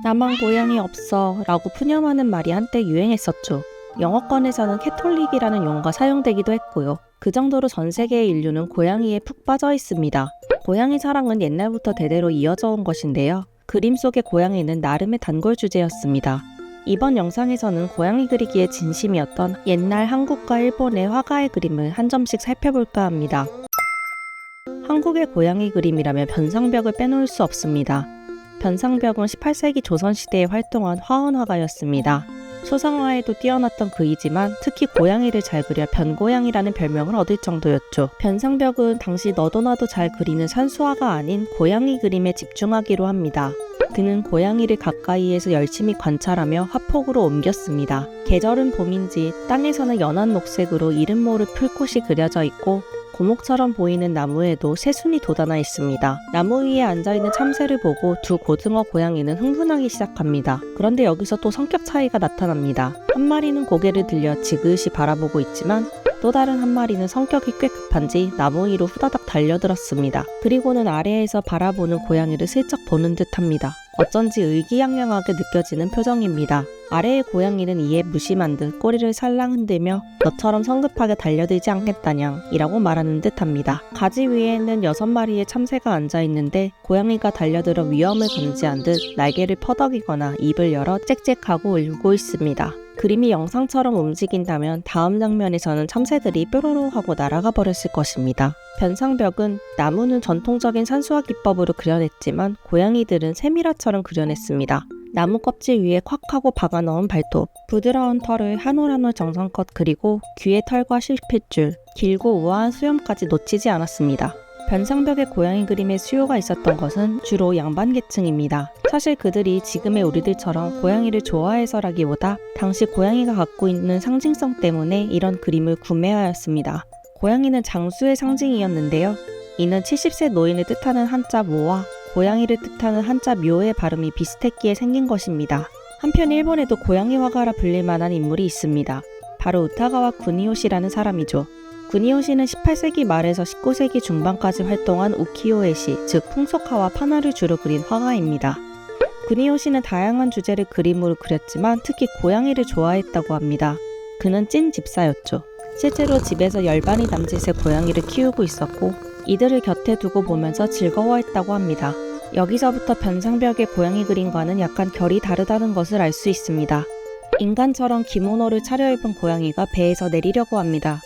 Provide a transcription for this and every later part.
나만 고향이 없어 라고 푸념하는 말이 한때 유행했었죠. 영어권에서는 캐톨릭이라는 용어가 사용되기도 했고요. 그 정도로 전 세계의 인류는 고양이에 푹 빠져 있습니다. 고양이 사랑은 옛날부터 대대로 이어져 온 것인데요. 그림 속의 고양이는 나름의 단골 주제였습니다. 이번 영상에서는 고양이 그리기에 진심이었던 옛날 한국과 일본의 화가의 그림을 한 점씩 살펴볼까 합니다. 한국의 고양이 그림이라면 변상벽을 빼놓을 수 없습니다. 변상벽은 18세기 조선시대에 활동한 화원 화가였습니다. 소상화에도 뛰어났던 그이지만 특히 고양이를 잘 그려 변고양이라는 별명을 얻을 정도였죠. 변상벽은 당시 너도나도 잘 그리는 산수화가 아닌 고양이 그림에 집중하기로 합니다. 그는 고양이를 가까이에서 열심히 관찰하며 화폭으로 옮겼습니다. 계절은 봄인지 땅에서는 연한 녹색으로 이름 모를 풀꽃이 그려져 있고 고목처럼 보이는 나무에도 새순이 돋아나 있습니다. 나무 위에 앉아있는 참새를 보고 두 고등어 고양이는 흥분하기 시작합니다. 그런데 여기서 또 성격 차이가 나타납니다. 한 마리는 고개를 들려 지그시 바라보고 있지만 또 다른 한 마리는 성격이 꽤 급한지 나무 위로 후다닥 달려들었습니다. 그리고는 아래에서 바라보는 고양이를 슬쩍 보는 듯합니다. 어쩐지 의기양양하게 느껴지는 표정입니다. 아래의 고양이는 이에 무심한 듯 꼬리를 살랑 흔들며 너처럼 성급하게 달려들지 않겠다냥 이라고 말하는 듯합니다. 가지 위에는 6마리의 참새가 앉아있는데 고양이가 달려들어 위험을 감지한 듯 날개를 퍼덕이거나 입을 열어 짹짹하고 울고 있습니다. 그림이 영상처럼 움직인다면 다음 장면에서는 참새들이 뾰로로 하고 날아가 버렸을 것입니다. 변상벽은 나무는 전통적인 산수화 기법으로 그려냈지만 고양이들은 세밀화처럼 그려냈습니다. 나무 껍질 위에 콱 하고 박아 넣은 발톱, 부드러운 털을 한 올 한 올 정성껏 그리고 귀의 털과 실핏줄, 길고 우아한 수염까지 놓치지 않았습니다. 변상벽의 고양이 그림에 수요가 있었던 것은 주로 양반 계층입니다. 사실 그들이 지금의 우리들처럼 고양이를 좋아해서라기보다 당시 고양이가 갖고 있는 상징성 때문에 이런 그림을 구매하였습니다. 고양이는 장수의 상징이었는데요. 이는 70세 노인을 뜻하는 한자 모와 고양이를 뜻하는 한자 묘의 발음이 비슷했기에 생긴 것입니다. 한편 일본에도 고양이 화가라 불릴 만한 인물이 있습니다. 바로 우타가와 구니요시라는 사람이죠. 구니요시는 18세기 말에서 19세기 중반까지 활동한 우키요에시, 즉 풍속화와 판화를 주로 그린 화가입니다. 구니요시는 다양한 주제를 그림으로 그렸지만 특히 고양이를 좋아했다고 합니다. 그는 찐 집사였죠. 실제로 집에서 열반이 남짓의 고양이를 키우고 있었고 이들을 곁에 두고 보면서 즐거워했다고 합니다. 여기서부터 변상벽의 고양이 그림과는 약간 결이 다르다는 것을 알 수 있습니다. 인간처럼 기모노를 차려입은 고양이가 배에서 내리려고 합니다.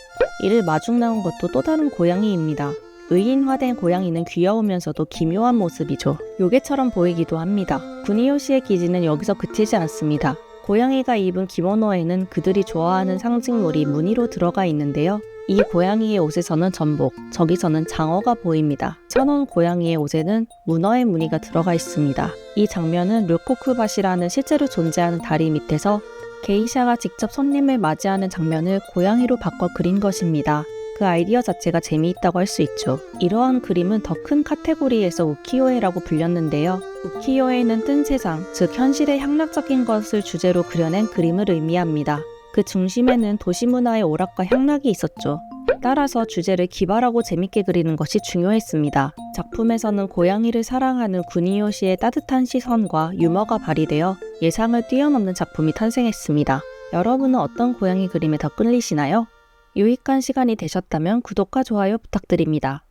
이를 마중 나온 것도 또 다른 고양이입니다. 의인화된 고양이는 귀여우면서도 기묘한 모습이죠. 요괴처럼 보이기도 합니다. 구니요시의 기지는 여기서 그치지 않습니다. 고양이가 입은 기모노에는 그들이 좋아하는 상징물이 무늬로 들어가 있는데요. 이 고양이의 옷에서는 전복, 저기서는 장어가 보입니다. 천원 고양이의 옷에는 문어의 무늬가 들어가 있습니다. 이 장면은 료코쿠밭이라는 실제로 존재하는 다리 밑에서 게이샤가 직접 손님을 맞이하는 장면을 고양이로 바꿔 그린 것입니다. 그 아이디어 자체가 재미있다고 할 수 있죠. 이러한 그림은 더 큰 카테고리에서 우키요에라고 불렸는데요. 우키요에는 뜬 세상, 즉 현실의 향락적인 것을 주제로 그려낸 그림을 의미합니다. 그 중심에는 도시문화의 오락과 향락이 있었죠. 따라서 주제를 기발하고 재밌게 그리는 것이 중요했습니다. 작품에서는 고양이를 사랑하는 구니요시의 따뜻한 시선과 유머가 발휘되어 예상을 뛰어넘는 작품이 탄생했습니다. 여러분은 어떤 고양이 그림에 더 끌리시나요? 유익한 시간이 되셨다면 구독과 좋아요 부탁드립니다.